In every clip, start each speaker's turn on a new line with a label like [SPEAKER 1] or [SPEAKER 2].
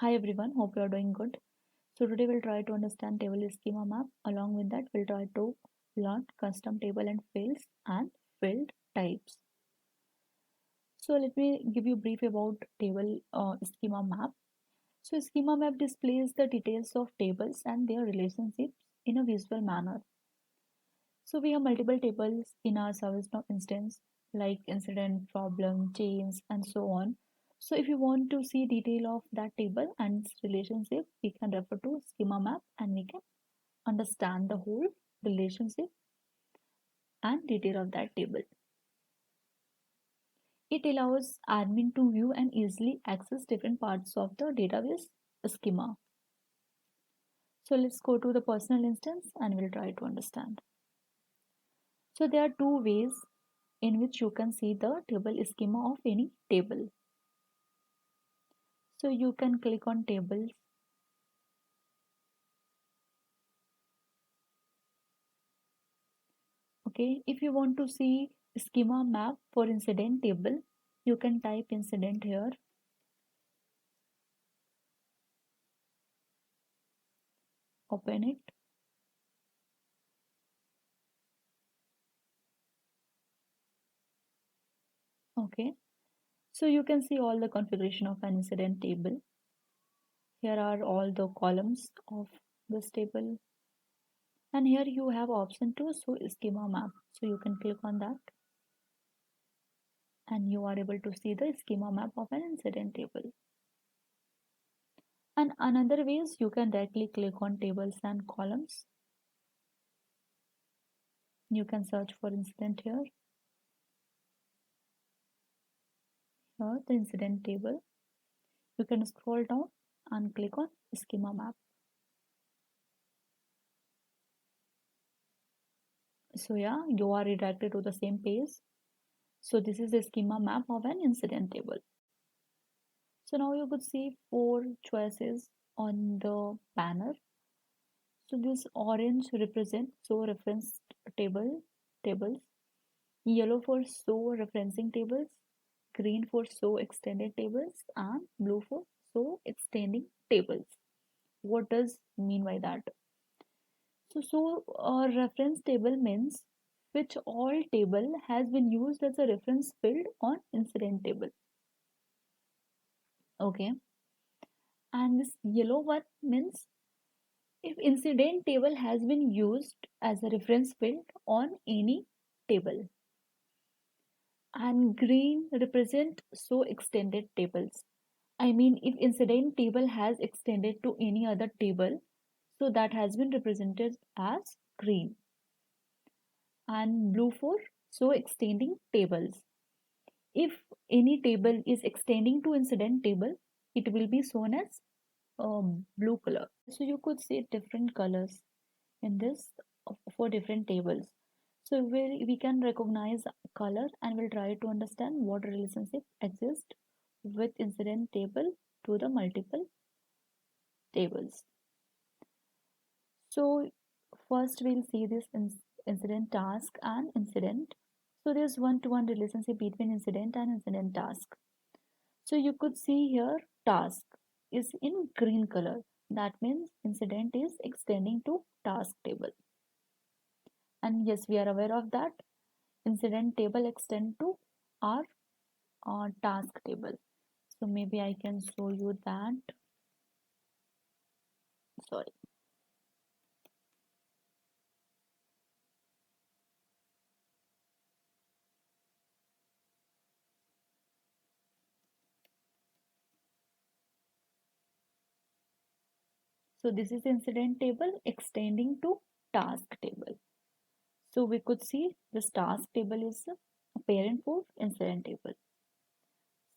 [SPEAKER 1] Hi everyone, hope you are doing good. So today we'll try to understand table schema map. Along with that, we'll try to learn custom table and fields and field types. So let me give you a brief about table schema map. So schema map displays the details of tables and their relationships in a visual manner. So we have multiple tables in our ServiceNow instance like incident, problem, chains, and so on. So if you want to see detail of that table and its relationship, we can refer to schema map and we can understand the whole relationship and detail of that table. It allows admin to view and easily access different parts of the database schema. So let's go to the personal instance and we'll try to understand. So there are two ways in which you can see the table schema of any table. So you can click on tables. Okay, if you want to see schema map for incident table, you can type incident here. Open it. Okay, so you can see all the configuration of an incident table. Here are all the columns of this table, and here you have option to show schema map. So you can click on that and you are able to see the schema map of an incident table. And another way is you can directly click on tables and columns. You can search for incident here. Here the incident table. You can scroll down and click on schema map. So yeah, you are redirected to the same page. So this is the schema map of an incident table. So now you could see 4 choices on the banner. So this orange represents show reference tables, yellow for show referencing tables, green for show extended tables, and blue for show extending tables. What does mean by that? So a reference table means which all table has been used as a reference field on incident table. Okay, and this yellow one means if incident table has been used as a reference field on any table, and green represent so extended tables. I mean if incident table has extended to any other table, so that has been represented as green, and blue for so extending tables. If any table is extending to incident table, it will be shown as blue color. So you could see different colors in this for different tables. So we can recognize color and we'll try to understand what relationship exists with incident table to the multiple tables. So first we'll see this incident task and incident. So there's one-to-one relationship between incident and incident task. So you could see here task is in green color. That means incident is extending to task table. And yes, we are aware of that. Incident table extend to our task table. So maybe I can show you that. Sorry. So this is incident table extending to task table. So we could see this task table is a parent for incident table.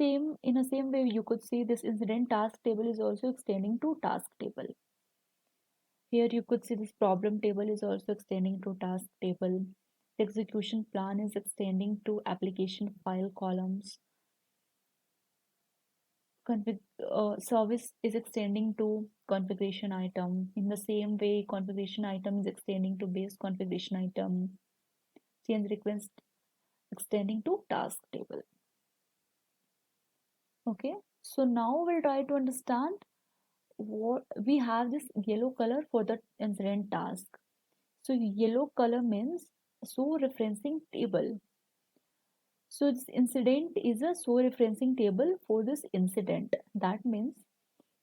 [SPEAKER 1] Same in the same way you could see this incident task table is also extending to task table. Here you could see this problem table is also extending to task table. The execution plan is extending to application file columns. Service is extending to configuration item. In the same way, configuration item is extending to base configuration item. Change request extending to task table. Okay, so now we'll try to understand what we have this yellow color for the incident task. So yellow color means show referencing table. So this incident is a show referencing table for this incident. That means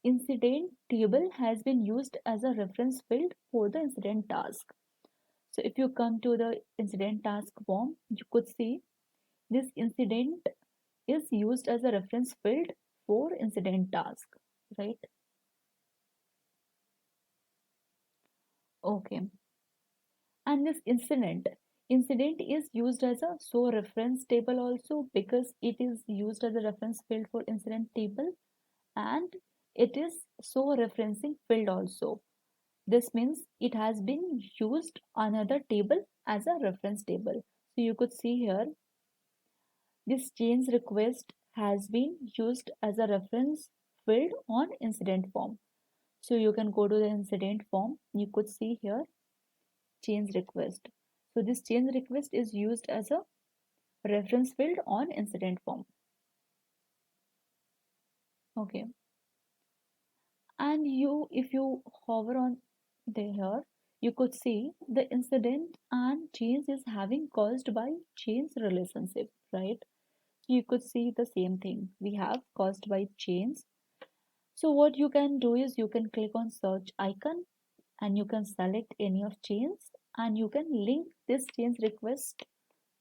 [SPEAKER 1] incident table has been used as a reference field for the incident task. So if you come to the incident task form, you could see this incident is used as a reference field for incident task, right? Okay. And this incident is used as a show reference table also, because it is used as a reference field for incident table, and it is show referencing field also. This means it has been used another table as a reference table. So you could see here this change request has been used as a reference field on incident form. So you can go to the incident form. You could see here change request. So this change request is used as a reference field on incident form. Okay. And if you hover on there, you could see the incident and change is having caused by change relationship, right? You could see the same thing. We have caused by change. So what you can do is you can click on search icon and you can select any of change and you can link this change request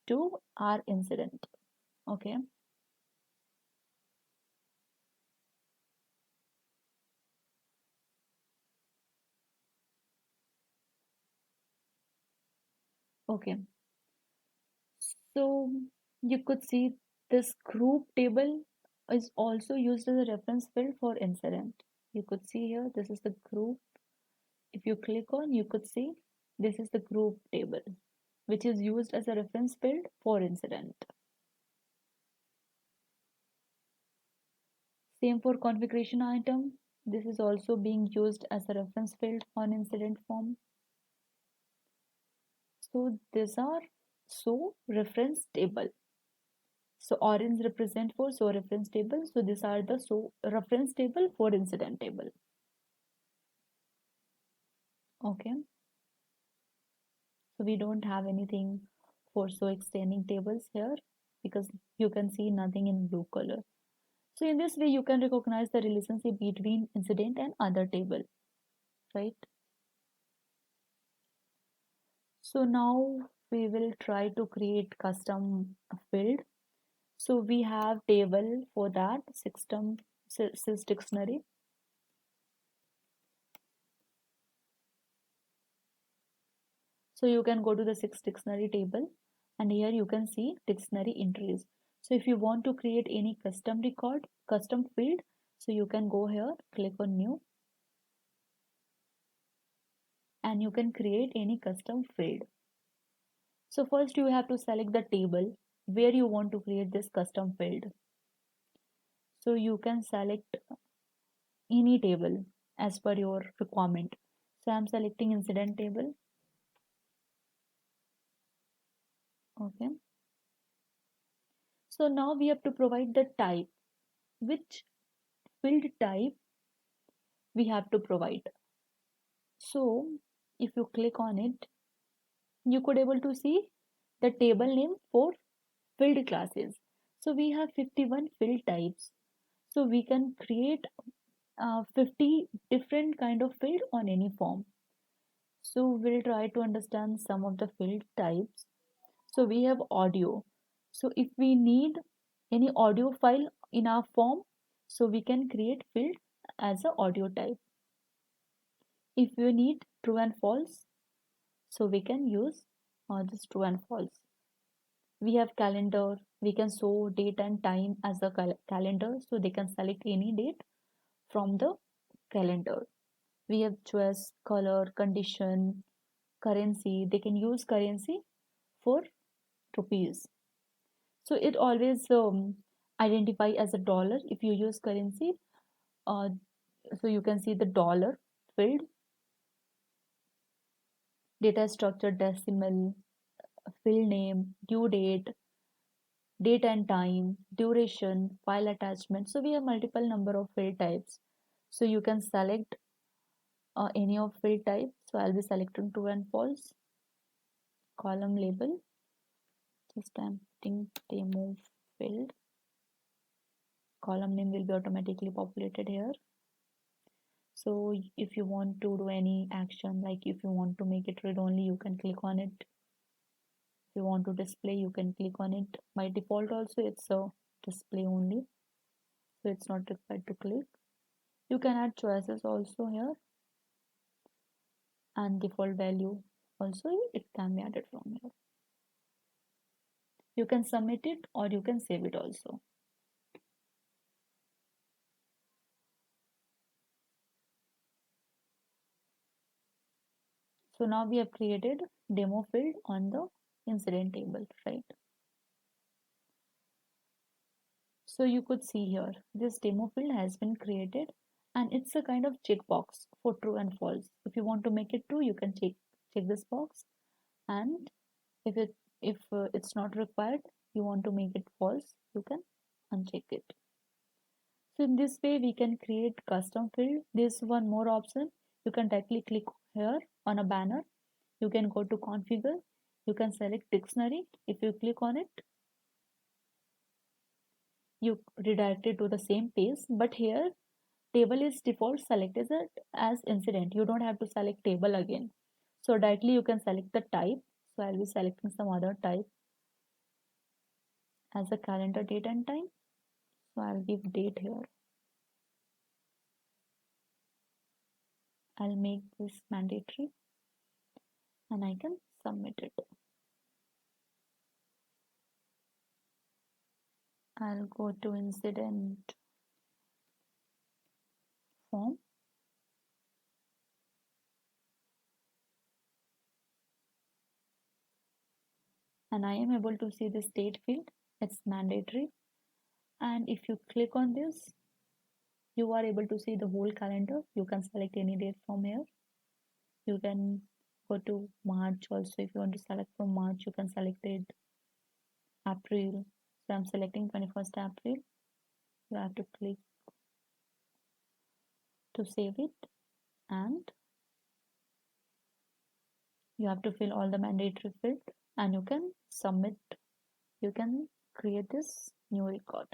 [SPEAKER 1] to our incident. Okay. Okay. So you could see this group table is also used as a reference field for incident. You could see here, this is the group. If you click on, you could see this is the group table, which is used as a reference field for incident. Same for configuration item. This is also being used as a reference field on incident form. So these are so reference table. So orange represent for so reference table. So these are the so reference table for incident table. Okay. So we don't have anything for so extending tables here because you can see nothing in blue color. So in this way you can recognize the relationship between incident and other table, right? So now we will try to create custom field. So we have table for that system sys dictionary. So you can go to the sys dictionary table and here you can see dictionary entries. So if you want to create any custom record, custom field, so you can go here, click on new and you can create any custom field. So first you have to select the table where you want to create this custom field. So you can select any table as per your requirement. So I'm selecting incident table. Okay. So now we have to provide the type. Which field type we have to provide? So if you click on it, you could able to see the table name for field classes. So we have 51 field types. So we can create 50 different kind of field on any form. So we'll try to understand some of the field types. So we have audio. So if we need any audio file in our form, so we can create field as a audio type. If we need true and false, so we can use this true and false. We have calendar. We can show date and time as a calendar, so they can select any date from the calendar. We have choice, color, condition, currency. They can use currency for rupees. So it always identify as a dollar if you use currency. Uh, so you can see the dollar field, data structure, decimal, field name, due date and time, duration, file attachment. So we have multiple number of field types. So you can select any of field type. So I'll be selecting true and false. Column label, just typing demo field. Column name will be automatically populated here. So if you want to do any action, like if you want to make it read only, you can click on it. If you want to display, you can click on it. By default also it's a display only, so it's not required to click. You can add choices also here, and default value also it can be added from here. You can submit it or you can save it also. So now we have created demo field on the incident table, right? So you could see here this demo field has been created, and it's a kind of checkbox for true and false. If you want to make it true, you can check this box, and if it's not required, you want to make it false, you can uncheck it. So in this way we can create custom field. There's one more option. You can directly click here on a banner. You can go to configure. You can select dictionary. If you click on it, you redirected to the same page, but here table is default selected as incident. You don't have to select table again. So directly you can select the type. So I'll be selecting some other type as a calendar date and time. So I'll give date here. I'll make this mandatory and I can submit it. I'll go to incident form. And I am able to see this date field. It's mandatory. And if you click on this, you are able to see the whole calendar. You can select any date from here. You can go to March also. If you want to select from March, you can select it. April. So I'm selecting 21st April. You have to click to save it, and you have to fill all the mandatory field, and you can submit. You can create this new record.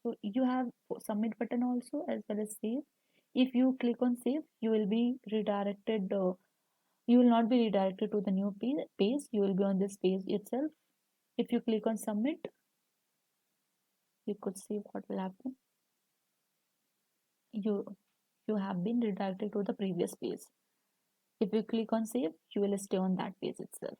[SPEAKER 1] So you have submit button also as well as save. If you click on save, you will be redirected. You will not be redirected to the new page. You will be on this page itself. If you click on submit, you could see what will happen. You have been redirected to the previous page. If you click on save, you will stay on that page itself.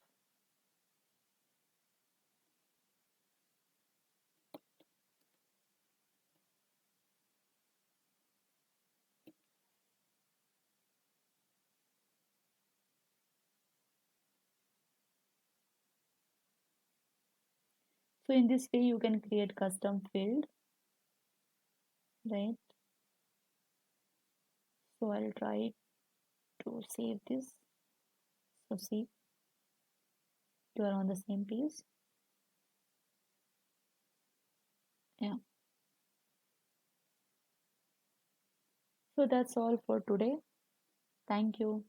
[SPEAKER 1] So in this way you can create custom field, right? So I'll try to save this. So see, you are on the same page. Yeah. So that's all for today. Thank you.